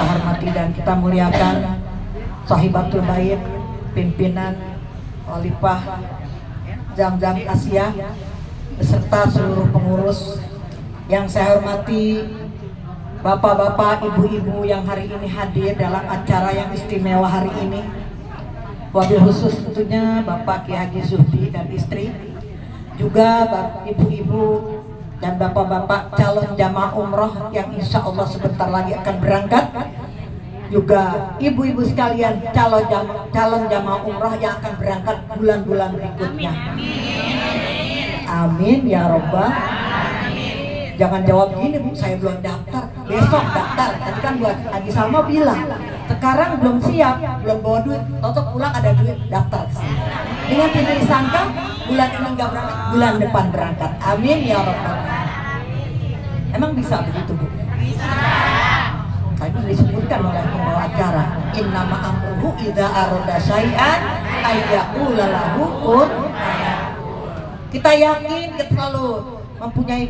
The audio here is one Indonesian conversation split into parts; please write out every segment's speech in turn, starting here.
Kita hormati dan kita muliakan Sahibatul Bait, pimpinan Khalifah Zam-Zam Asia beserta seluruh pengurus. Yang saya hormati bapak-bapak, ibu-ibu yang hari ini hadir dalam acara yang istimewa hari ini. Wabil khusus tentunya Bapak Ki Haji Zuhdi dan istri, juga ibu-ibu dan bapak-bapak calon jamaah umroh yang insya Allah sebentar lagi akan berangkat, juga ibu-ibu sekalian calon jamaah umroh yang akan berangkat bulan-bulan berikutnya. Amin ya robbal. Jangan jawab gini, Bu, saya belum daftar, besok daftar. Tadi kan buat Haji Salma bilang, sekarang belum siap, belum bawa duit, toto pulang ada duit, daftar ke sini. Dengan tidak disangka, bulan ini nggak berangkat, bulan depan berangkat. Amin ya robbal. Emang bisa begitu, Bu? Bisa. Tadi disebutkan oleh pembawa acara, innama amruhu idza arada syai'an ayyaqula lahu kun. Kita yakin kita selalu mempunyai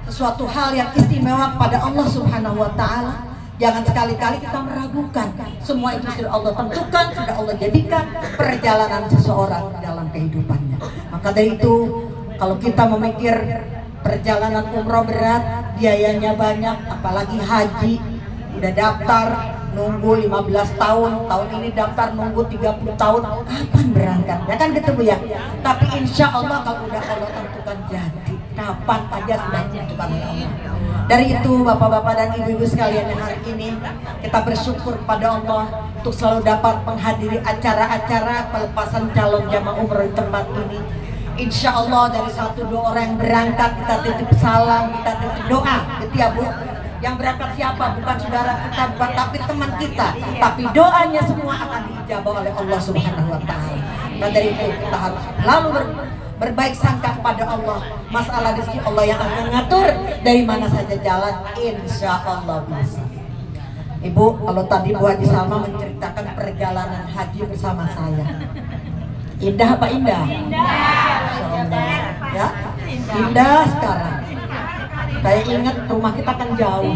sesuatu hal yang istimewa kepada Allah Subhanahu wa Ta'ala. Jangan sekali-kali kita meragukan. Semua itu sudah Allah tentukan, sudah Allah jadikan perjalanan seseorang dalam kehidupannya. Maka dari itu, kalau kita memikir perjalanan umroh berat, biayanya banyak, apalagi haji, udah daftar nunggu 15 tahun, tahun ini daftar nunggu 30 tahun, kapan berangkat? Ya kan gitu, Bu ya. Tapi insya Allah kalau udah Allah tentukan jadi, kapan aja sudah ditentukan oleh Allah. Dari itu bapak-bapak dan ibu-ibu sekalian yang hari ini kita bersyukur pada Allah untuk selalu dapat menghadiri acara-acara pelepasan calon jamaah umroh di tempat ini. Insya Allah dari 1-2 orang yang berangkat kita titip salam, kita titip doa, gitu ya, Bu. Yang berangkat siapa? Bukan saudara kita, bukan tapi teman kita, tapi doanya semua akan diijabah oleh Allah Subhanahu wa Ta'ala. Dan dari itu kita harus selalu berbaik sangka kepada Allah. Masalah rezeki Allah yang akan mengatur dari mana saja jalan, insya Allah bisa. Ibu, kalau tadi Bu Haji Salma menceritakan perjalanan haji bersama saya, indah apa indah? Indah. Ya, indah sekarang. Saya ingat rumah kita kan jauh.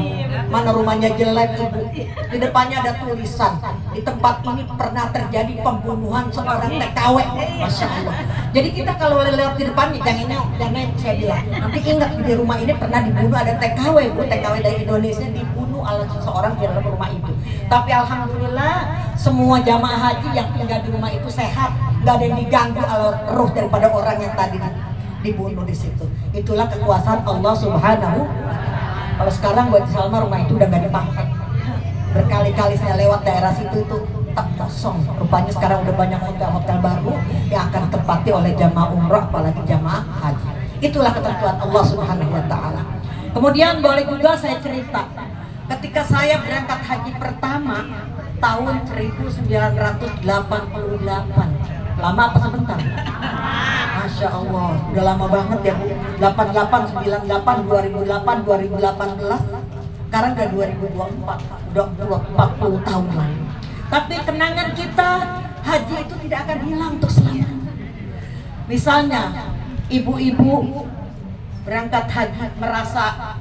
Mana rumahnya jelek, Ibu. Di depannya ada tulisan, di tempat ini pernah terjadi pembunuhan seorang TKW. Masya Allah. Jadi kita kalau lewat di depannya, jangan saya bilang, nanti ingat di rumah ini pernah dibunuh, ada TKW, Bu. TKW dari Indonesia dibunuh oleh seseorang di dalam rumah itu. Tapi alhamdulillah semua jamaah haji yang tinggal di rumah itu sehat, gak ada yang diganggu oleh ruh daripada orang yang tadi dibunuh di situ. Itulah kekuasaan Allah Subhanahu. Kalau sekarang buat Salma rumah itu udah gak dipakai. Berkali-kali saya lewat daerah situ itu tak kosong. Rupanya sekarang udah banyak hotel-hotel baru yang akan ditempati oleh jamaah umrah, apalagi jamaah haji. Itulah ketentuan Allah Subhanahu wa Ta'ala. Kemudian boleh juga saya cerita, ketika saya berangkat haji pertama tahun 1988. Lama apa sebentar? Masya Allah, udah lama banget ya, Bu. 88, 98, 2008, 2018. Sekarang udah 2024, udah 40 tahun lagi. Tapi kenangan kita haji itu tidak akan hilang untuk selamanya. Misalnya ibu-ibu berangkat haji merasa,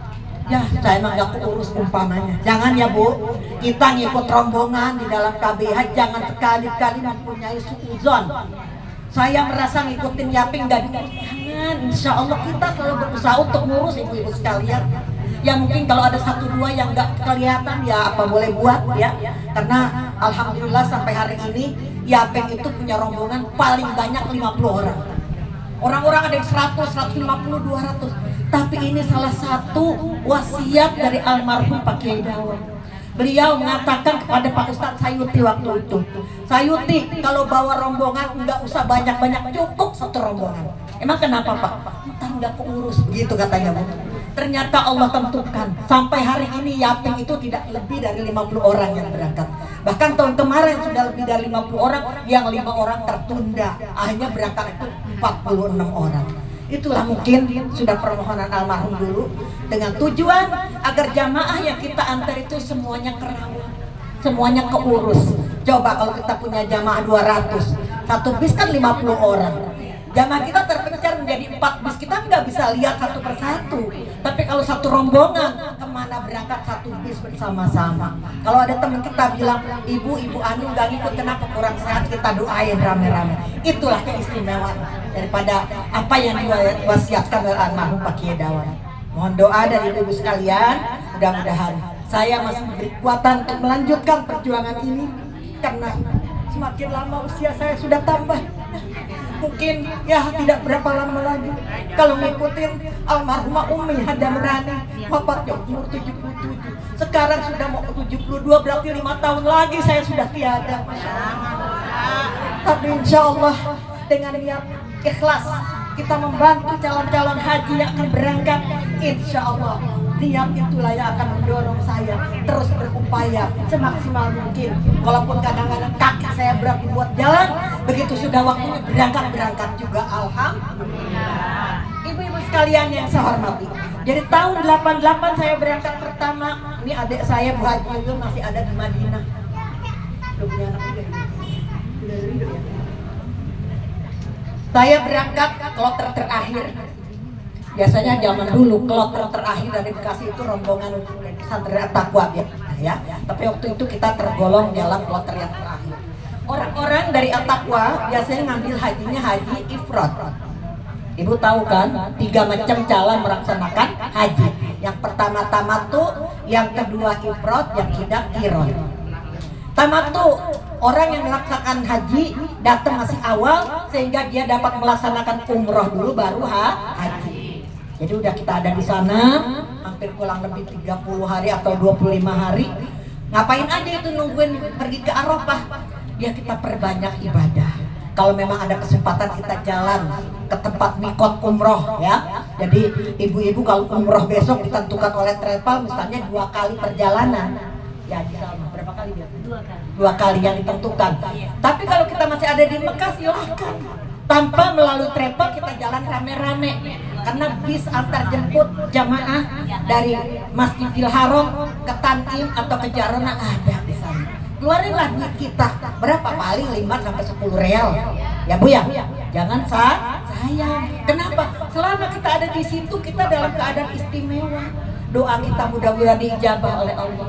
ya saya emang gak keurus umpamanya. Jangan ya, Bu, kita ngikut rombongan di dalam KBH, jangan sekali-kali mempunyai suuzon. Saya merasa ngikutin Yaping gak jangan. Insya Allah kita selalu berusaha untuk ngurus ibu-ibu sekalian. Ya mungkin kalau ada 1-2 yang gak kelihatan ya apa boleh buat ya. Karena alhamdulillah sampai hari ini Yaping itu punya rombongan paling banyak 50 orang. Orang-orang ada yang 100, 150, 200. Tapi ini salah satu wasiat dari almarhum Pak Kiai Dawud. Beliau mengatakan kepada Pak Ustadz Sayuti waktu itu, Sayuti kalau bawa rombongan nggak usah banyak-banyak, cukup 1 rombongan. Emang kenapa, Pak? Ntar nggak keurus, begitu katanya, Bu. Ternyata Allah tentukan sampai hari ini Yaping itu tidak lebih dari 50 orang yang berangkat. Bahkan tahun kemarin sudah lebih dari 50 orang, yang 5 orang tertunda. Akhirnya berangkat itu 46 orang. Itulah mungkin sudah permohonan almarhum dulu dengan tujuan agar jamaah yang kita antar itu semuanya kerawat, semuanya keurus. Coba kalau kita punya jamaah 200, satu bis kan 50 orang. Jamaah kita terpencar menjadi 4 bis, kita nggak bisa lihat satu persatu. Tapi kalau satu rombongan, kemana berangkat satu bis bersama-sama. Kalau ada teman kita bilang, ibu Anu nggak ngikut, kenapa kurang sehat, kita doain rame-rame. Itulah keistimewaan daripada apa yang diwasiatkan oleh almarhum Pak Kiai Dawan. Mohon doa dari ibu sekalian, mudah-mudahan saya masih diberi kekuatan untuk melanjutkan perjuangan ini, karena semakin lama usia saya sudah tambah. Mungkin ya tidak berapa lama lagi kalau ngikutin almarhumah Umi Hadamrani, wafatnya umur 77. Sekarang sudah mau 72, berarti 5 tahun lagi saya sudah tiada. Tapi insya Allah dengan niat ikhlas kita membantu calon-calon haji yang akan berangkat, insya Allah niat itulah yang akan mendorong saya terus berupaya semaksimal mungkin. Walaupun kadang-kadang kaki saya berat buat jalan, begitu sudah waktunya berangkat juga. Alhamdulillah. Ibu-ibu sekalian yang saya hormati, jadi tahun 88 saya berangkat pertama. Ini adik saya Bu Haji Yul masih ada di Madinah. Belum punya anak juga. Saya berangkat kloter terakhir. Biasanya zaman dulu kloter terakhir dari Bekasi itu rombongan pesantren At-Taqwa ya. Tapi waktu itu kita tergolong dalam kloter yang terakhir. Orang-orang dari At-Taqwa biasanya ngambil hajinya haji ifrad. Ibu tahu kan, 3 macam cara melaksanakan haji. Yang pertama tamattu, yang kedua ifrad, yang ketiga qiran. Tamattu, orang yang melaksanakan haji datang masih awal sehingga dia dapat melaksanakan umroh dulu baru haji. Jadi udah kita ada di sana hampir kurang lebih 30 hari atau 25 hari. Ngapain aja itu nungguin pergi ke Arafah? Ya kita perbanyak ibadah. Kalau memang ada kesempatan kita jalan ke tempat mikot umroh ya. Jadi ibu-ibu kalau umroh besok ditentukan oleh travel misalnya 2 kali perjalanan. Ya di sana berapa kali dia? 2 kali yang ditentukan. Tapi kalau kita masih ada di Mekah silahkan. Tanpa melalui travel kita jalan rame-rame. Karena bis antar jemput jamaah dari Masjidil Haram ke Tan'im atau ke Jarona ada di sana. Keluarinlah duit kita. Berapa? Paling 5 sampai 10 real. Ya Bu ya. Jangan sayang. Kenapa? Selama kita ada di situ kita dalam keadaan istimewa. Doa kita mudah-mudahan diijabah oleh Allah.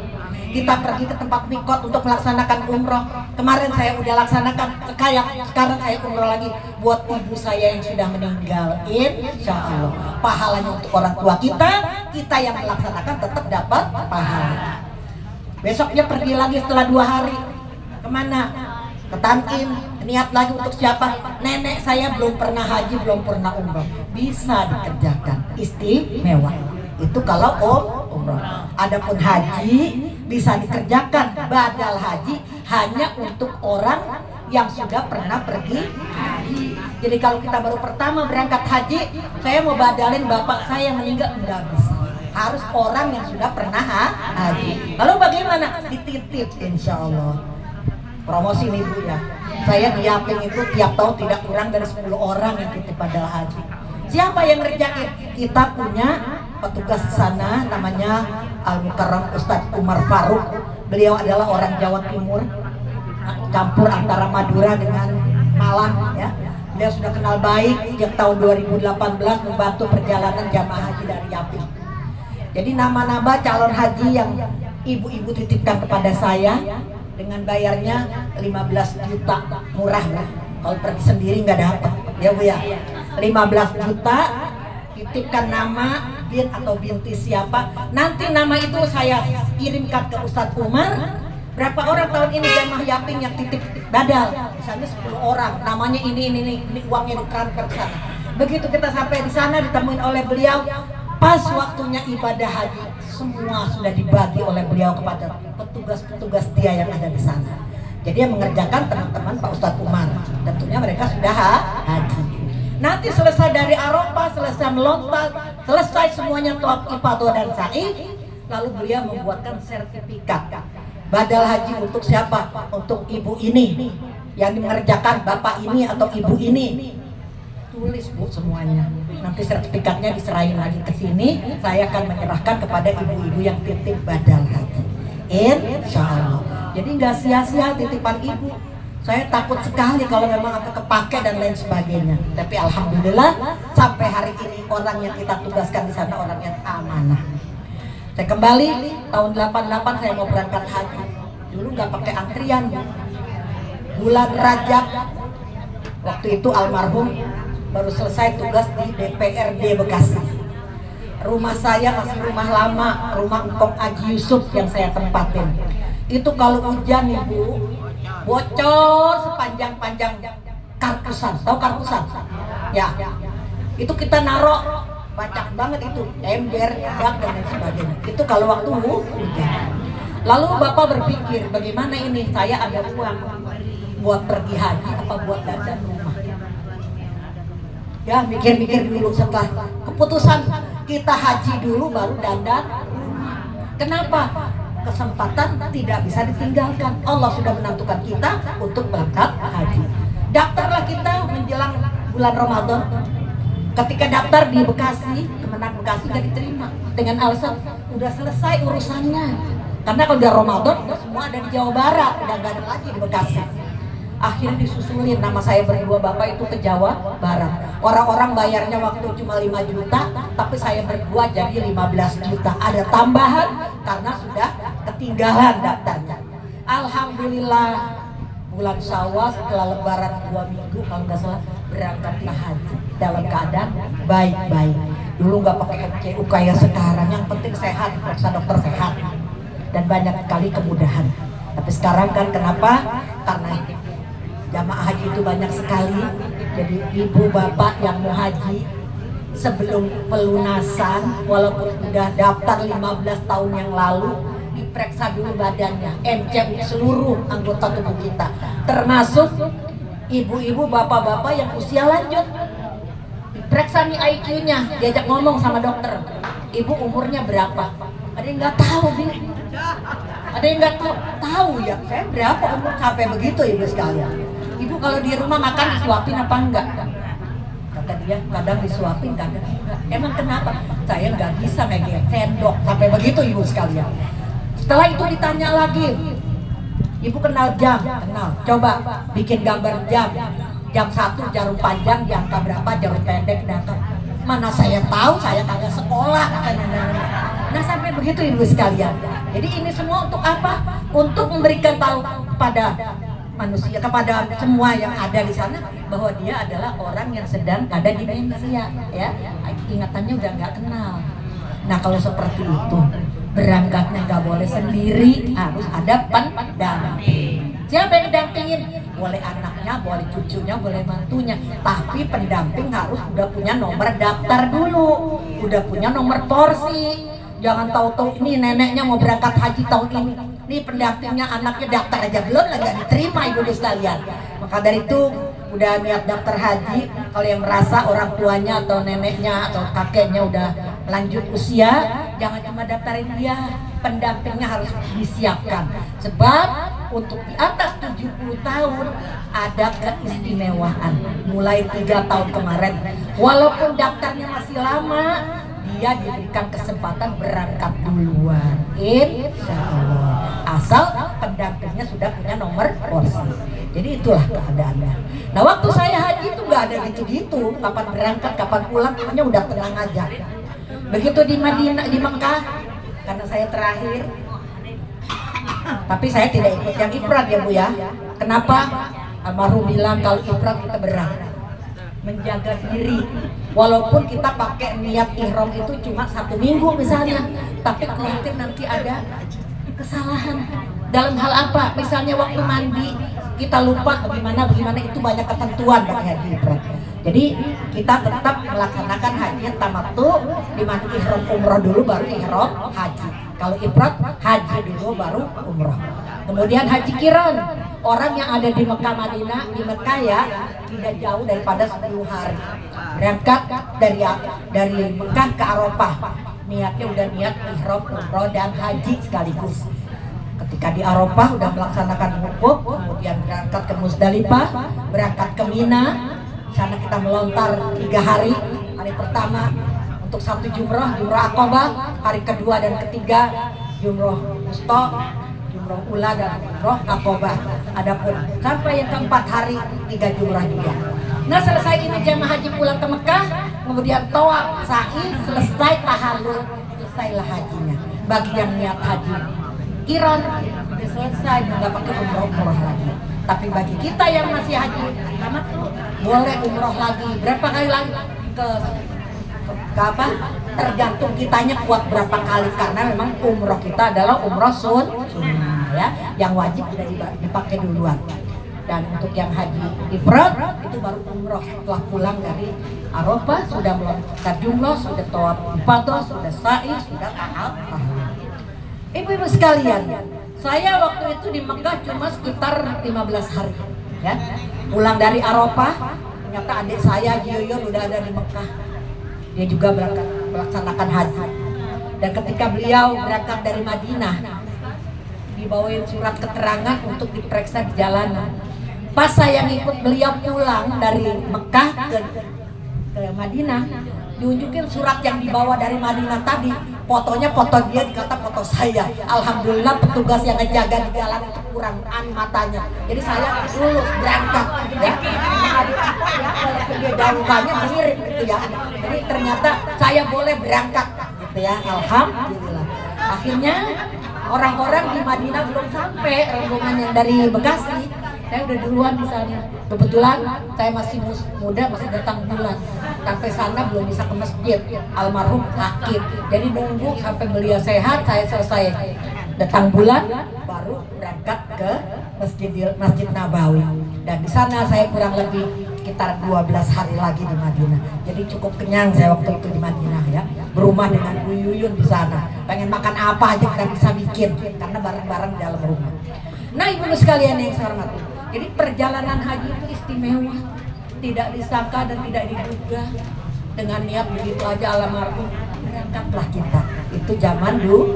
Kita pergi ke tempat mikot untuk melaksanakan umroh. Kemarin saya udah laksanakan sekarang saya umroh lagi buat ibu saya yang sudah meninggal. Insya Allah pahalanya untuk orang tua kita yang melaksanakan tetap dapat pahala. Besoknya pergi lagi setelah 2 hari. Kemana? Ke Tan'im. Niat lagi untuk siapa? Nenek saya belum pernah haji, belum pernah umroh. Bisa dikerjakan, istimewa. Itu kalau umroh. Adapun haji bisa dikerjakan badal haji hanya untuk orang yang sudah pernah pergi haji. Jadi kalau kita baru pertama berangkat haji, saya mau badalin bapak saya yang meninggal, enggak bisa. Harus orang yang sudah pernah haji. Lalu bagaimana? Dititip insya Allah. Promosi nih Bu ya. Saya di Yaping itu tiap tahun tidak kurang dari 10 orang yang titip badal haji. Siapa yang ngerjain? Kita punya petugas di sana namanya Al-Mukarram Ustadz Umar Faruk. Beliau adalah orang Jawa Timur, campur antara Madura dengan Malang ya. Beliau sudah kenal baik sejak tahun 2018 membantu perjalanan jamaah haji dari Yaping. Jadi nama-nama calon haji yang ibu-ibu titipkan kepada saya dengan bayarnya 15 juta, murah lah. Kalau pergi sendiri nggak dapat ya Bu ya. 15 juta, titipkan nama bin atau binti siapa, nanti nama itu saya kirimkan ke Ustadz Umar. Berapa orang tahun ini jamaah Yaping yang titip badal, misalnya 10 orang, namanya ini uangnya ditransfer ke sana. Begitu kita sampai di sana ditemuin oleh beliau, pas waktunya ibadah haji, semua sudah dibagi oleh beliau kepada petugas-petugas dia yang ada di sana. Jadi yang mengerjakan teman-teman Pak Ustadz Umar, tentunya mereka sudah haji. Nanti selesai dari Arafah, selesai melontar, selesai semuanya tawaf ifadah dan sa'i, lalu beliau membuatkan sertifikat badal haji untuk siapa? Untuk ibu ini yang mengerjakan bapak ini atau ibu ini. Tulis Bu semuanya. Nanti sertifikatnya diserahin lagi ke sini, saya akan menyerahkan kepada ibu-ibu yang titip badal haji. Insya Allah. Jadi nggak sia-sia titipan ibu. Saya takut sekali kalau memang akan kepake dan lain sebagainya. Tapi alhamdulillah sampai hari ini orang yang kita tugaskan di sana orang yang amanah. Saya kembali tahun 88 saya mau berangkat haji. Dulu nggak pakai antrian. Bulan Rajab waktu itu almarhum baru selesai tugas di DPRD Bekasi. Rumah saya masih rumah lama, rumah Engkong Aji Yusuf yang saya tempatin. Itu kalau hujan ibu, bocor sepanjang-panjang karpusan. Tahu karpusan? Ya. Itu kita narok, banyak banget itu, ember, dak dan lain sebagainya. Itu kalau waktu hujan. Lalu Bapak berpikir, bagaimana ini saya ada uang buat pergi haji apa buat dandan rumah? Ya, mikir-mikir dulu setelah keputusan kita haji dulu baru dandan. Kenapa? Kesempatan tidak bisa ditinggalkan. Allah sudah menentukan kita untuk berangkat haji. Daftarlah kita menjelang bulan Ramadan. Ketika daftar di Bekasi, Kemenang Bekasi gak diterima dengan alasan udah selesai urusannya. Karena kalau udah Ramadan semua ada di Jawa Barat, udah gak ada lagi di Bekasi. Akhirnya disusulin nama saya berdua Bapak itu ke Jawa Barat. Orang-orang bayarnya waktu cuma 5 juta, tapi saya berdua jadi 15 juta. Ada tambahan karena sudah ketinggalan daftarnya. Alhamdulillah bulan Syawal setelah Lebaran 2 minggu kalau nggak salah berangkat ke haji dalam keadaan baik-baik. Dulu nggak pakai MCU kayak sekarang. Yang penting sehat, periksa dokter sehat dan banyak sekali kemudahan. Tapi sekarang kan kenapa? Karena jamaah haji itu banyak sekali. Jadi ibu bapak yang mau haji sebelum pelunasan walaupun sudah daftar 15 tahun yang lalu, diperiksa dulu badannya, MCU seluruh anggota tubuh kita, termasuk ibu-ibu bapak-bapak yang usia lanjut. Diperiksa nih IQ-nya, diajak ngomong sama dokter, ibu umurnya berapa? Ada yang nggak tahu nih, ada yang nggak tahu ya, saya berapa umur sampai begitu ibu sekalian. Ibu kalau di rumah makan disuapin apa enggak? Kata dia kadang disuapin, kadang enggak. Emang kenapa? Saya nggak bisa megang sendok sampai begitu ibu sekalian. Setelah itu ditanya lagi, ibu kenal jam? Kenal. Coba bikin gambar jam. Jam 1 jarum panjang, jam berapa jarum pendek, mana saya tahu, saya kagak sekolah. Nah sampai begitu ibu sekalian. Jadi ini semua untuk apa? Untuk memberikan tahu kepada manusia, kepada semua yang ada di sana bahwa dia adalah orang yang sedang ada di demensia, ya. Ingatannya udah nggak kenal. Nah kalau seperti itu berangkatnya nggak boleh sendiri, harus ada pendamping. Siapa yang dampingin? Boleh anaknya, boleh cucunya, boleh mantunya, tapi pendamping harus udah punya nomor daftar dulu, udah punya nomor porsi. Jangan tahu-tahu ini neneknya mau berangkat haji tahun ini, nih pendampingnya anaknya daftar aja belum, nggak diterima ibu sekalian. Maka dari itu udah niat daftar haji, kalau yang merasa orang tuanya atau neneknya atau kakeknya udah lanjut usia, jangan cuma daftarin dia, pendampingnya harus disiapkan. Sebab untuk di atas 70 tahun ada keistimewaan. Mulai 3 tahun kemarin, walaupun daftarnya masih lama, dia diberikan kesempatan berangkat duluan, insya Allah, asal pendampingnya sudah punya nomor porsi. Jadi itulah keadaannya. Nah waktu saya haji itu nggak ada gitu-gitu, kapan berangkat, kapan pulang, pokoknya udah tenang aja. Begitu di Madinah, di Mekah, karena saya terakhir, tapi saya tidak ikut yang ifrat ya Bu ya. Kenapa? Almarhum bilang kalau ifrat kita berat, menjaga diri. Walaupun kita pakai niat ihram itu cuma 1 minggu misalnya, tapi khawatir nanti ada kesalahan dalam hal apa? Misalnya waktu mandi kita lupa bagaimana itu banyak ketentuan bagi haji ifrat. Jadi kita tetap melaksanakan haji tamattu, di mana ihram umroh dulu baru ihram haji. Kalau ifrat haji dulu baru umroh. Kemudian haji kiran, orang yang ada di Mekah Madinah, di Mekah ya tidak jauh daripada 10 hari. Berangkat dari Mekah ke Arafah, niatnya udah niat ihram umroh dan haji sekaligus. Ketika di Arafah udah melaksanakan wukuf, kemudian berangkat ke Musdalifah, berangkat ke Mina. Sana kita melontar 3 hari. Hari pertama untuk 1 jumrah Aqabah, hari kedua dan ketiga jumrah wusta, umroh ula dan umroh akobah. Adapun sampai yang keempat hari 3 jumrah juga. Nah selesai ini jamaah haji pulang ke Mekah, kemudian tawaf, sa'i, selesai tahallul, selesailah hajinya. Bagi yang niat haji qiran udah selesai, nggak pakai umroh lagi. Tapi bagi kita yang masih haji tamattu boleh umroh lagi. Berapa kali lagi ke apa? Tergantung kitanya kuat berapa kali, karena memang umroh kita adalah umroh sunnah ya, yang wajib udah dipakai duluan. Dan untuk yang haji ifrad itu baru umroh setelah pulang dari Arafah, sudah melontarkan jumlah, sudah tawaf ifadah, sudah sa'i, sudah tahal. Ibu-ibu sekalian, saya waktu itu di Mekah cuma sekitar 15 hari ya. Pulang dari Arafah, ternyata adik saya Jiyoyon udah ada di Mekah. Dia juga berangkat melaksanakan haji. Dan ketika beliau berangkat dari Madinah, dibawain surat keterangan untuk diperiksa di jalanan. Pas saya ngikut beliau pulang dari Mekah ke Madinah, diunjukin surat yang dibawa dari Madinah tadi, fotonya foto dia, dikata foto saya. Alhamdulillah petugas yang ngejaga di jalan itu kurang matanya, jadi saya lulus berangkat ya. Walaupun dia daukannya mirip gitu ya, jadi ternyata saya boleh berangkat gitu ya. Alhamdulillah. Akhirnya orang-orang di Madinah belum sampai, rombongan yang dari Bekasi, saya udah duluan di sana. Kebetulan saya masih muda, masih datang bulan. Sampai sana belum bisa ke masjid, almarhum sakit. Jadi nunggu sampai beliau sehat, saya selesai datang bulan, baru berangkat ke Masjid Nabawi. Dan di sana saya kurang lebih sekitar 12 hari lagi di Madinah. Jadi cukup kenyang saya waktu itu di Madinah ya. Berumah dengan Bu Yuyun di sana. Pengen makan apa aja kita bisa bikin karena barang-barang di dalam rumah. Nah ibu sekalian yang saya hormati, jadi perjalanan haji itu istimewa, tidak disangka dan tidak diduga. Dengan niat begitu aja almarhum berangkatlah kita. Itu zaman dulu.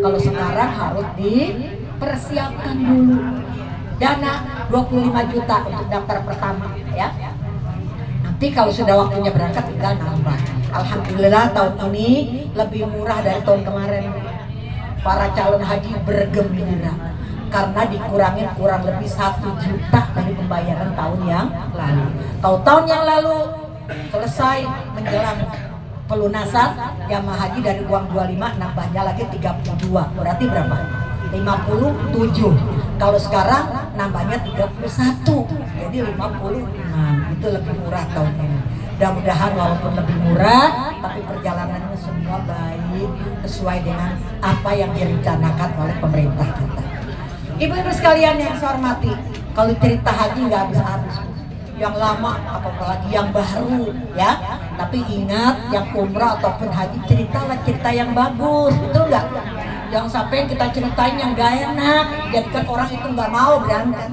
Kalau sekarang harus dipersiapkan dulu. Dana 25 juta untuk daftar pertama ya. Nanti kalau sudah waktunya berangkat tinggal nambah. Alhamdulillah tahun ini lebih murah dari tahun kemarin. Para calon haji bergembira karena dikurangin kurang lebih 1 juta dari pembayaran tahun yang lalu. Kalau tahun yang lalu selesai menjelang pelunasan jamaah haji dari uang 25 nambahnya lagi 32, berarti berapa? 57. Kalau sekarang nambahnya 31, jadi 56. Itu lebih murah tahun ini. Mudah-mudahan walaupun lebih murah, tapi perjalanannya semua baik, sesuai dengan apa yang direncanakan oleh pemerintah kita. Ibu-ibu sekalian yang saya hormati, kalau cerita haji nggak habis-habis. Yang lama apalagi yang baru ya. Tapi ingat, yang umrah ataupun haji, ceritalah cerita yang bagus, betul nggak? Jangan sampai yang kita ceritain yang gak enak, jadikan orang itu nggak mau berangkat.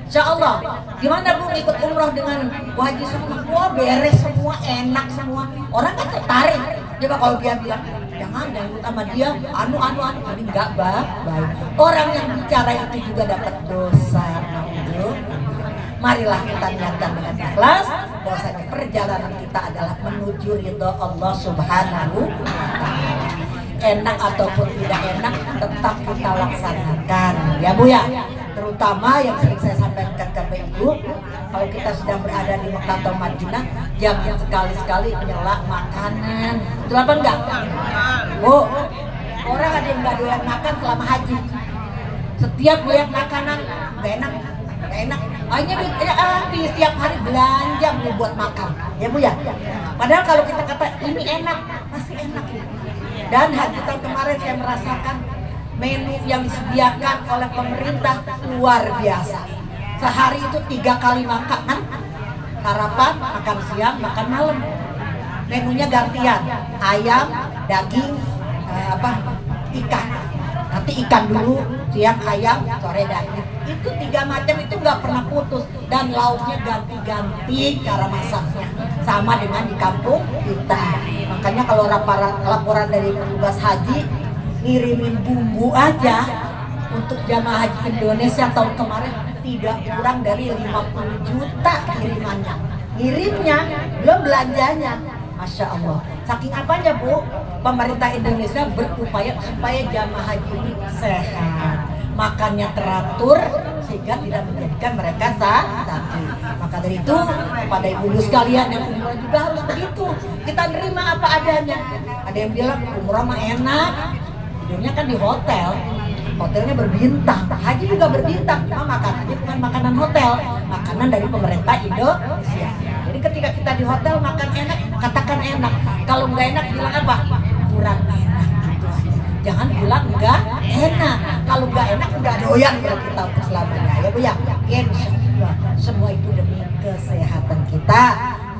Insya Allah, gimana Bu ikut umroh dengan wajib semua? Wah beres semua, enak semua. Orang kan tertarik. Coba kalau dia bilang, jangan ikut sama dia, ini nggak baik. Orang yang bicara itu juga dapat dosa. Marilah kita niatkan dengan ikhlas bahwasanya perjalanan kita adalah menuju ridho Allah Subhanahu wa Ta'ala. Enak ataupun tidak enak tetap kita laksanakan ya Bu ya. Terutama yang sering saya sampaikan ke Ibu, kalau kita sedang berada di Mekah atau Madinah, jangan sekali-sekali nyela makanan. Betul apa enggak? Bu, orang ada yang nggak doyan makan selama haji. Setiap lihat makanan nggak enak, akhirnya di setiap hari belanja buat makan ya Bu ya. Padahal kalau kita kata ini enak, pasti enak. Dan haji tahun kemarin saya merasakan menu yang disediakan oleh pemerintah luar biasa. Sehari itu 3 kali makan, sarapan, makan siang, makan malam. Menunya gantian, ayam, daging, ikan. Nanti ikan dulu, siang ayam, sore daging. Itu 3 macam itu nggak pernah putus, dan lauknya ganti-ganti cara masaknya, sama dengan di kampung kita. Makanya kalau laporan dari petugas haji ngirimin bumbu aja untuk jamaah haji Indonesia tahun kemarin tidak kurang dari 50 juta kirimannya. Ngirimnya belum belanjanya. Masya Allah. Saking apanya Bu? Pemerintah Indonesia berupaya supaya jamaah haji ini sehat, makannya teratur sehingga tidak menjadikan mereka sakit. Maka dari itu pada ibu-ibu sekalian yang umroh juga harus begitu. Kita nerima apa adanya. Ada yang bilang umroh mah enak, tidurnya kan di hotel. Hotelnya berbintang, haji juga berbintang, cuma makanannya bukan makanan hotel, makanan dari pemerintah Indonesia. Jadi ketika kita di hotel makan enak, katakan enak. Kalau nggak enak bilang apa? Kurang enak gitu aja. Jangan bilang nggak enak. Kalau nggak enak udah doyan kalau kita untuk selamanya ya Bu ya. Insya Allah semua itu demi kesehatan kita.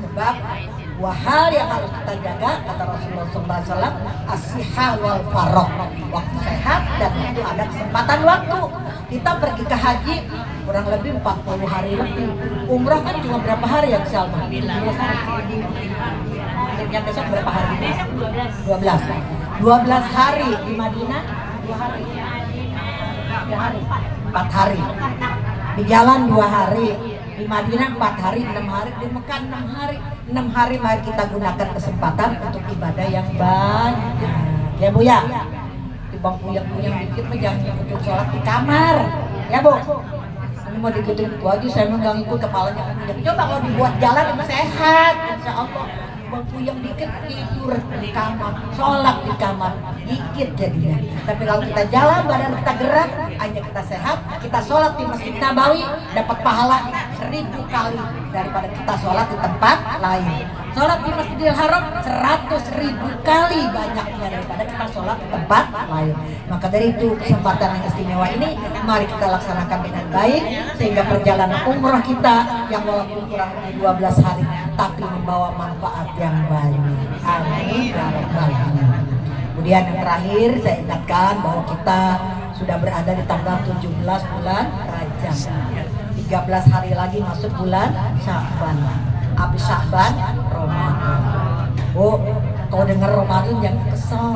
Sebab dua hal yang harus kita jaga kata Rasulullah SAW, as-sihah wal faragh, waktu sehat dan waktu ada kesempatan waktu. Kita pergi ke haji kurang lebih 40 hari lebih. Umrah kan cuma berapa hari ya Salma? 12 hari. Yang besok berapa hari? 12 hari di Madinah 2 hari. 3 hari. 4 hari. Di jalan 2 hari. Di Madinah 4 hari, 6 hari, di Mekah 6 hari. 6 hari mari kita gunakan kesempatan untuk ibadah yang banyak. Ya Bu ya. Di bangku yang dikit mah jangan ikutin sholat di kamar. Ya Bu. Ini mau diikutin Bu Haji, saya mau nggak ngikut kepalanya. Coba kalau dibuat jalan yang sehat, insya Allah. Bangku yang dikit tidur di kamar, sholat di kamar, dikit jadinya. Tapi kalau kita jalan, badan kita gerak, hanya kita sehat, kita sholat di Masjid Nabawi, dapat pahala 1000 kali daripada kita sholat di tempat lain. Sholat di Masjidil Haram 100.000 kali banyaknya daripada kita sholat di tempat lain. Maka dari itu kesempatan yang istimewa ini mari kita laksanakan dengan baik sehingga perjalanan umroh kita yang walaupun kurang lebih 12 hari tapi membawa manfaat yang banyak. Amin ya rabbal alamin. Kemudian yang terakhir saya ingatkan bahwa kita sudah berada di tanggal 17 bulan Rajab. 13 hari lagi masuk bulan Sya'ban. Habis Sya'ban Ramadan. Oh, kalau dengar Ramadan jangan kesel.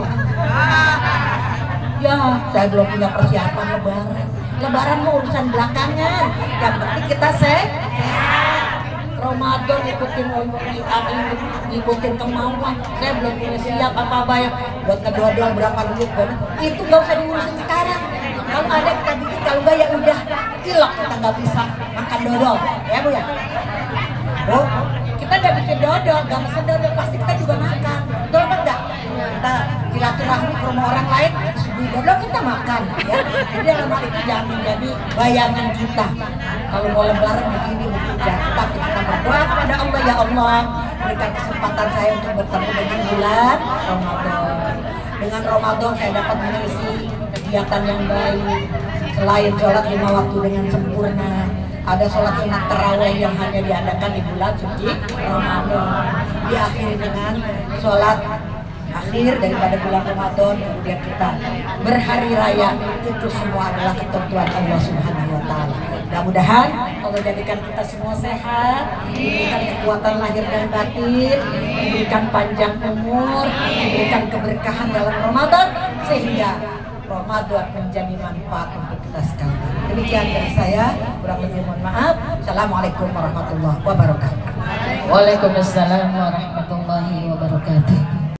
Ya, saya belum punya persiapan lebaran. Lebaran mau urusan belakangan. Yang penting kita sehat. Ramadan ikutin kemauan. Saya belum punya siap apa-apa ya. Buat kedua-dua berapa duit itu gak usah diurusin sekarang. Kalau ada kita bikin, kalau enggak ya udah ilok kita nggak bisa makan dodol. Ya Bu ya. Bu, kita udah bikin dodol, gak mesen dodol pasti kita juga makan. Betul apa enggak? Kita silaturahmi ke rumah orang lain, di dodol kita makan. Ya. Jadi dalam hal itu jangan menjadi bayangan kita. Kalau mau lebaran begini jangan, tapi kita berdoa kepada Allah, ya Allah berikan kesempatan saya untuk bertemu dengan bulan Ramadan. Dengan Ramadan saya dapat mengisi kegiatan yang baik. Selain sholat 5 waktu dengan sempurna, ada sholat sunat tarawih yang hanya diadakan di bulan suci Ramadan. Diakhiri dengan sholat akhir daripada bulan Ramadan, kemudian kita berhari raya. Itu semua adalah ketentuan Allah Subhanahu wa Ta'ala. Mudah-mudahan Allah jadikan kita semua sehat, diberikan kekuatan lahir dan batin, diberikan panjang umur, diberikan keberkahan dalam Ramadan sehingga Ramadan menjadi manfaat untuk kita sekalian. Demikian dari saya, kurang lebih mohon maaf. Assalamualaikum warahmatullahi wabarakatuh. Waalaikumsalam warahmatullahi wabarakatuh.